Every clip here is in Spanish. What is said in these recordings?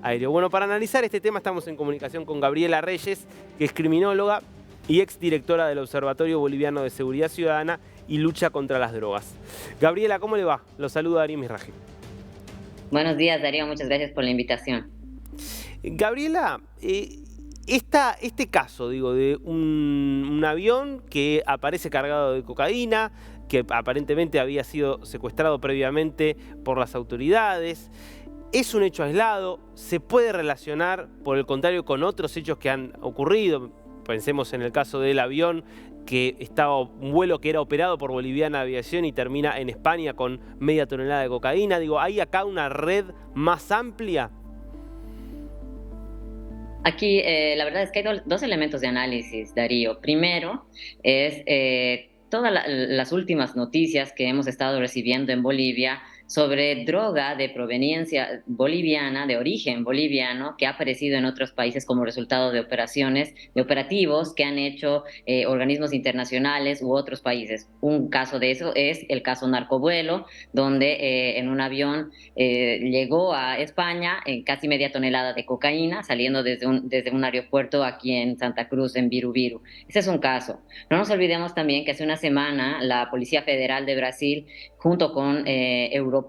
aéreo. Bueno, para analizar este tema estamos en comunicación con Gabriela Reyes, que es criminóloga y exdirectora del Observatorio Boliviano de Seguridad Ciudadana y Lucha contra las Drogas. Gabriela, ¿cómo le va? Lo saluda Darío Misraji. Buenos días, Darío. Muchas gracias por la invitación. Gabriela, este caso, digo, de un avión que aparece cargado de cocaína, que aparentemente había sido secuestrado previamente por las autoridades, ¿es un hecho aislado? ¿Se puede relacionar, por el contrario, con otros hechos que han ocurrido? Pensemos en el caso del avión, un vuelo que era operado por Boliviana Aviación y termina en España con media tonelada de cocaína. Digo, ¿hay acá una red más amplia? Aquí la verdad es que hay dos elementos de análisis, Darío. Primero es todas las últimas noticias que hemos estado recibiendo en Bolivia sobre droga de proveniencia boliviana, de origen boliviano, que ha aparecido en otros países como resultado de operaciones, de operativos que han hecho organismos internacionales u otros países. Un caso de eso es el caso Narcovuelo, donde en un avión llegó a España en casi media tonelada de cocaína saliendo desde un aeropuerto aquí en Santa Cruz, en Viru. Ese es un caso. No nos olvidemos también que hace una semana la Policía Federal de Brasil, junto con Europol,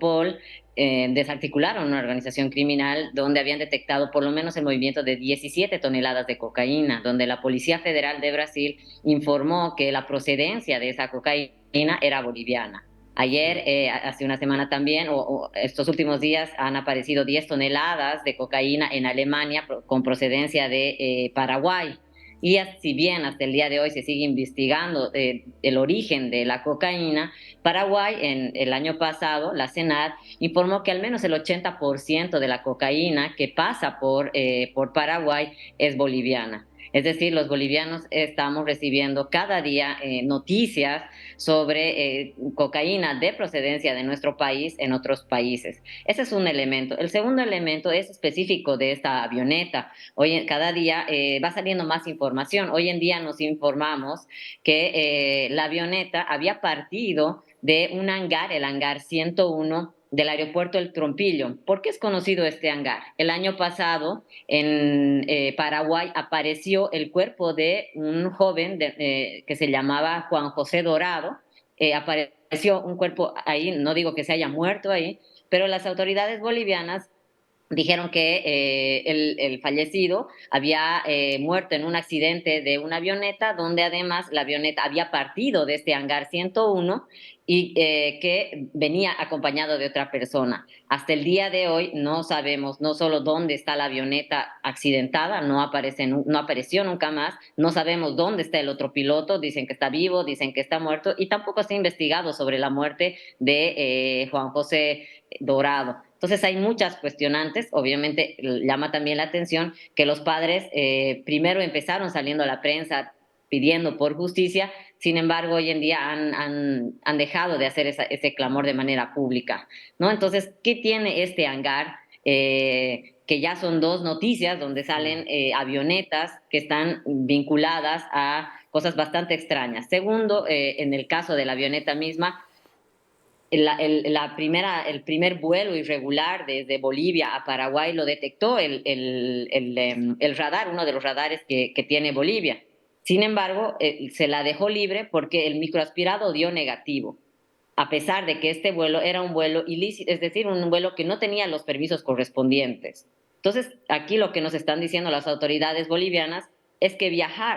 desarticularon una organización criminal donde habían detectado por lo menos el movimiento de 17 toneladas de cocaína, donde la Policía Federal de Brasil informó que la procedencia de esa cocaína era boliviana. Ayer, hace una semana también, o estos últimos días, han aparecido 10 toneladas de cocaína en Alemania con procedencia de Paraguay. Y si bien hasta el día de hoy se sigue investigando el origen de la cocaína, Paraguay en el año pasado, la CENAR, informó que al menos el 80% de la cocaína que pasa por Paraguay es boliviana. Es decir, los bolivianos estamos recibiendo cada día noticias sobre cocaína de procedencia de nuestro país en otros países. Ese es un elemento. El segundo elemento es específico de esta avioneta. Cada día va saliendo más información. Hoy en día nos informamos que la avioneta había partido de un hangar, el hangar 101 del aeropuerto El Trompillo. ¿Por qué es conocido este hangar? El año pasado en Paraguay apareció el cuerpo de un joven que se llamaba Juan José Dorado. Apareció un cuerpo ahí, no digo que se haya muerto ahí, pero las autoridades bolivianas dijeron que el fallecido había muerto en un accidente de una avioneta, donde además la avioneta había partido de este hangar 101 y que venía acompañado de otra persona. Hasta el día de hoy no sabemos no solo dónde está la avioneta accidentada, no apareció nunca más, no sabemos dónde está el otro piloto, dicen que está vivo, dicen que está muerto, y tampoco se ha investigado sobre la muerte de Juan José Dorado. Entonces hay muchas cuestionantes. Obviamente llama también la atención que los padres primero empezaron saliendo a la prensa pidiendo por justicia. Sin embargo, hoy en día han dejado de hacer ese clamor de manera pública, ¿no? Entonces, ¿qué tiene este hangar? Que ya son dos noticias donde salen avionetas que están vinculadas a cosas bastante extrañas. Segundo, en el caso de la avioneta misma, el primer vuelo irregular desde Bolivia a Paraguay lo detectó el radar, uno de los radares que tiene Bolivia. Sin embargo, se la dejó libre porque el microaspirado dio negativo, a pesar de que este vuelo era un vuelo ilícito, es decir, un vuelo que no tenía los permisos correspondientes. Entonces, aquí lo que nos están diciendo las autoridades bolivianas es que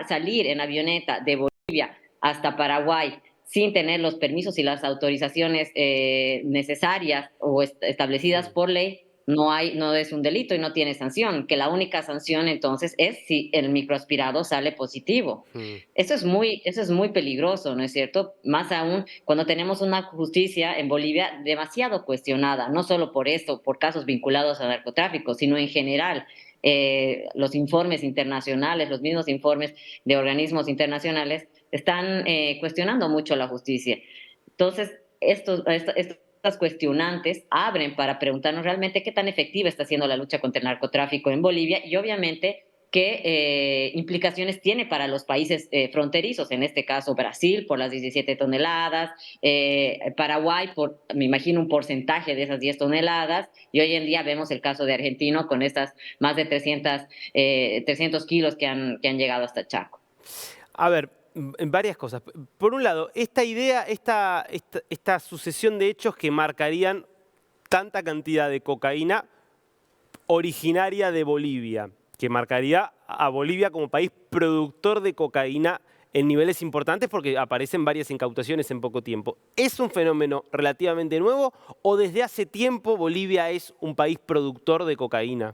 salir en avioneta de Bolivia hasta Paraguay sin tener los permisos y las autorizaciones necesarias o establecidas por ley, no es un delito y no tiene sanción, que la única sanción entonces es si el microaspirado sale positivo. Mm. Eso es muy peligroso, ¿no es cierto? Más aún cuando tenemos una justicia en Bolivia demasiado cuestionada, no solo por esto, por casos vinculados al narcotráfico, sino en general. Los informes internacionales, los mismos informes de organismos internacionales están cuestionando mucho la justicia. Entonces, estas cuestionantes abren para preguntarnos realmente qué tan efectiva está siendo la lucha contra el narcotráfico en Bolivia y obviamente qué implicaciones tiene para los países fronterizos, en este caso Brasil por las 17 toneladas, Paraguay por, me imagino, un porcentaje de esas 10 toneladas, y hoy en día vemos el caso de Argentino con estas más de 300 kilos que han llegado hasta Chaco. A ver, en varias cosas. Por un lado, esta idea, esta sucesión de hechos que marcarían tanta cantidad de cocaína originaria de Bolivia, que marcaría a Bolivia como país productor de cocaína en niveles importantes porque aparecen varias incautaciones en poco tiempo. ¿Es un fenómeno relativamente nuevo o desde hace tiempo Bolivia es un país productor de cocaína?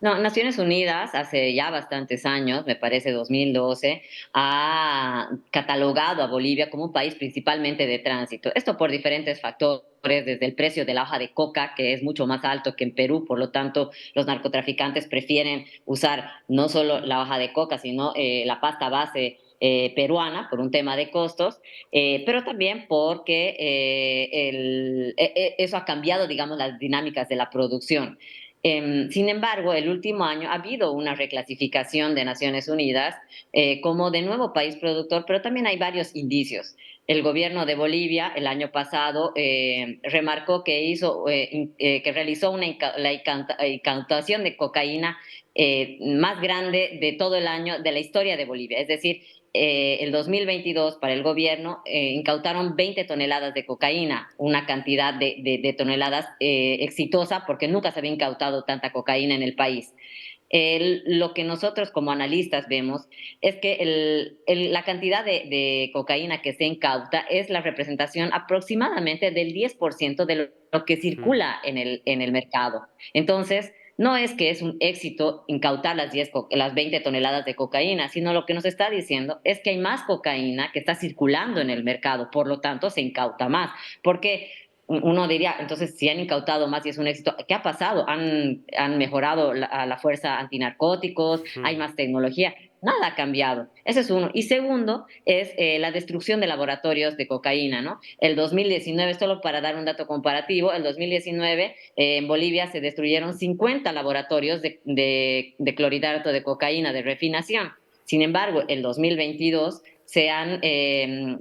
No, Naciones Unidas hace ya bastantes años, me parece 2012, ha catalogado a Bolivia como un país principalmente de tránsito. Esto por diferentes factores, desde el precio de la hoja de coca, que es mucho más alto que en Perú, por lo tanto los narcotraficantes prefieren usar no solo la hoja de coca, sino la pasta base peruana por un tema de costos, pero también porque eso ha cambiado, digamos, las dinámicas de la producción. Sin embargo, el último año ha habido una reclasificación de Naciones Unidas como de nuevo país productor, pero también hay varios indicios. El gobierno de Bolivia el año pasado remarcó que que realizó la incautación de cocaína más grande de todo el año de la historia de Bolivia. Es decir, el 2022 para el gobierno incautaron 20 toneladas de cocaína, una cantidad de toneladas exitosa porque nunca se había incautado tanta cocaína en el país. Lo que nosotros como analistas vemos es que la cantidad de cocaína que se incauta es la representación aproximadamente del 10% de lo que Mm. circula en el mercado. Entonces, no es que es un éxito incautar las 20 toneladas de cocaína, sino lo que nos está diciendo es que hay más cocaína que está circulando en el mercado, por lo tanto se incauta más. Porque uno diría, entonces, si han incautado más y es un éxito, ¿qué ha pasado? Han mejorado la fuerza antinarcóticos? ¿Hay Mm. más tecnología? Nada ha cambiado. Ese es uno. Y segundo, es la destrucción de laboratorios de cocaína, ¿no? El 2019, solo para dar un dato comparativo, el 2019 en Bolivia se destruyeron 50 laboratorios de clorhidrato de cocaína, de refinación. Sin embargo, el 2022 se han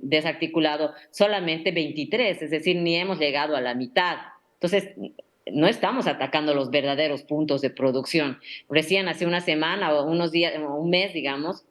desarticulado solamente 23, es decir, ni hemos llegado a la mitad. Entonces, no estamos atacando los verdaderos puntos de producción. Recién hace una semana o unos días, o un mes, digamos,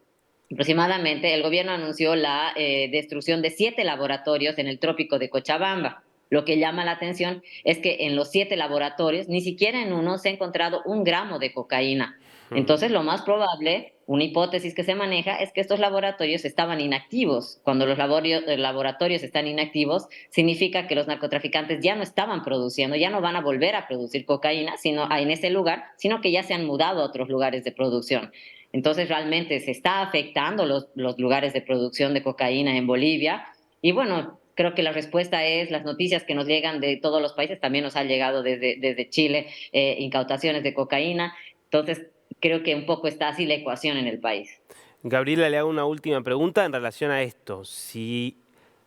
aproximadamente, el gobierno anunció la destrucción de 7 laboratorios en el trópico de Cochabamba. Lo que llama la atención es que en los 7 laboratorios, ni siquiera en uno se ha encontrado un gramo de cocaína. Mm. Entonces, lo más probable, una hipótesis que se maneja, es que estos laboratorios estaban inactivos. Cuando los laboratorios están inactivos, significa que los narcotraficantes ya no estaban produciendo, ya no van a volver a producir cocaína sino, en ese lugar, sino que ya se han mudado a otros lugares de producción. Entonces realmente se está afectando los lugares de producción de cocaína en Bolivia. Y bueno, creo que la respuesta es las noticias que nos llegan de todos los países, también nos han llegado desde Chile, incautaciones de cocaína. Entonces creo que un poco está así la ecuación en el país. Gabriela, le hago una última pregunta en relación a esto. Si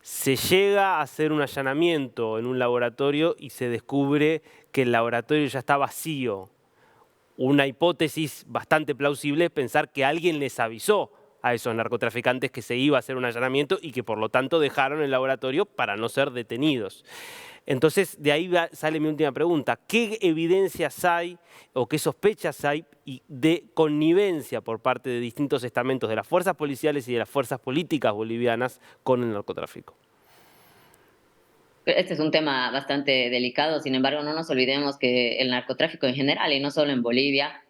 se llega a hacer un allanamiento en un laboratorio y se descubre que el laboratorio ya está vacío, una hipótesis bastante plausible es pensar que alguien les avisó a esos narcotraficantes que se iba a hacer un allanamiento y que por lo tanto dejaron el laboratorio para no ser detenidos. Entonces, de ahí sale mi última pregunta. ¿Qué evidencias hay o qué sospechas hay de connivencia por parte de distintos estamentos de las fuerzas policiales y de las fuerzas políticas bolivianas con el narcotráfico? Este es un tema bastante delicado, sin embargo, no nos olvidemos que el narcotráfico en general, y no solo en Bolivia,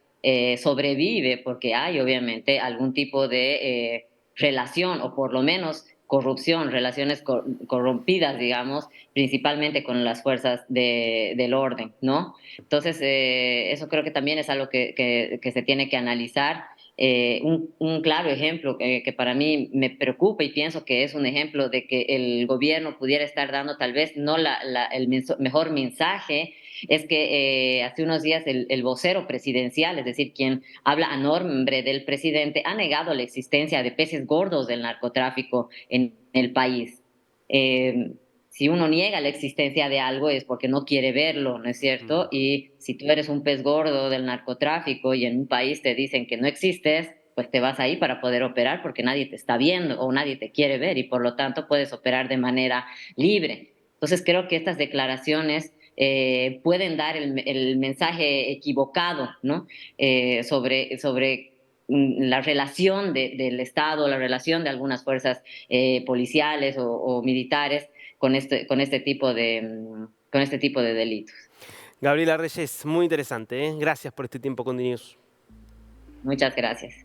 sobrevive porque hay obviamente algún tipo de relación o por lo menos corrupción, relaciones corrompidas, digamos, principalmente con las fuerzas del orden, ¿no? Entonces, eso creo que también es algo que se tiene que analizar. Un claro ejemplo que para mí me preocupa y pienso que es un ejemplo de que el gobierno pudiera estar dando tal vez no mejor mensaje, es que hace unos días el vocero presidencial, es decir, quien habla a nombre del presidente, ha negado la existencia de peces gordos del narcotráfico en el país. Eh, si uno niega la existencia de algo es porque no quiere verlo, ¿no es cierto? Y si tú eres un pez gordo del narcotráfico y en un país te dicen que no existes, pues te vas ahí para poder operar porque nadie te está viendo o nadie te quiere ver y por lo tanto puedes operar de manera libre. Entonces creo que estas declaraciones pueden dar el mensaje equivocado, ¿no? Sobre la relación del Estado, la relación de algunas fuerzas policiales o militares con este tipo de delitos. Gabriela Reyes, muy interesante, ¿eh? Gracias por este tiempo con DNews. Muchas gracias.